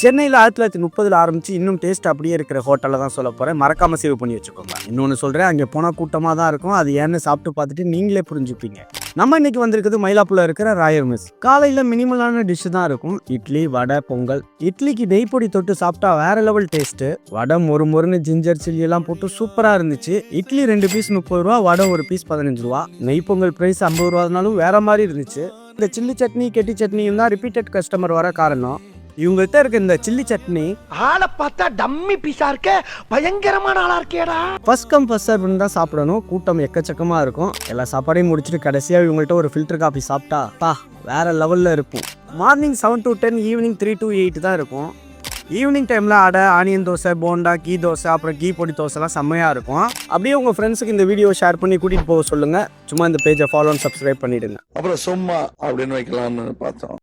சென்னையில் 1930 ஆரம்பிச்சு இன்னும் டேஸ்ட் அப்படியே இருக்கிற ஹோட்டலில் தான் சொல்ல போகிறேன். மறக்காமல் சேவ் பண்ணி வச்சுக்கோங்க. இன்னொன்று சொல்கிறேன், அங்கே போனால் கூட்டமாக தான் இருக்கும். அது ஏன்னு சாப்பிட்டு பார்த்துட்டு நீங்களே புரிஞ்சுப்பீங்க. நம்ம இன்னைக்கு வந்திருக்குது மயிலாப்பூரில் இருக்கிற ராயர் மெஸ். காலையில் மினிமலான டிஷ்ஷு தான் இருக்கும். இட்லி, வடை, பொங்கல். இட்லிக்கு நெய் பொடி தொட்டு சாப்பிட்டா வேற லெவல் டேஸ்ட்டு. வடை மொறுன்னு ஜிஞ்சர் சில்லி எல்லாம் போட்டு சூப்பராக இருந்துச்சு. இட்லி 2 பீஸ் 30 ரூபா, வடை 1 பீஸ் 15 ரூபா. நெய் பொங்கல் ப்ரைஸ் 50 ரூபானாலும் வேற மாதிரி இருந்துச்சு. இந்த சில்லி சட்னி, கெட்டி சட்னியும் தான் ரிப்பீட்டட் கஸ்டமர் வர காரணம். இவங்ககிட்ட இருக்க இந்த சில்லி சட்னி ஆளை பார்த்தா டம்மி பீஸா இருக்க, பயங்கரமான ஆளா இருக்கேடா. ஃபர்ஸ்ட் கம் ஃபர்ஸ்ட் சர்வ்னு தான் சாப்பிடணும். கூட்டம் எக்கச்சக்கமாக இருக்கும். எல்லா சாப்பாடையும் முடிச்சுட்டு கடைசியாக இவங்கள்ட்ட ஒரு ஃபில்டர் காஃபி சாப்பிட்டா வேற லெவலில் இருக்கும். மார்னிங் 7 to 10, ஈவினிங் 3 to 8 தான் இருக்கும். ஈவினிங் டைமில் அடை, ஆனியன் தோசை, போண்டா, கீ தோசை, அப்புறம் கீ பொடி தோசைலாம் செம்மையாக இருக்கும். அப்படியே உங்கள் ஃப்ரெண்ட்ஸுக்கு இந்த வீடியோ ஷேர் பண்ணி கூட்டிகிட்டு போக சொல்லுங்கள். சும்மா இந்த பேஜை ஃபாலோ அண்ட் சப்ஸ்கிரைப் பண்ணிவிடுங்க. அப்புறம் சும்மா அப்படின்னு வைக்கலாம்னு பார்த்தோம்.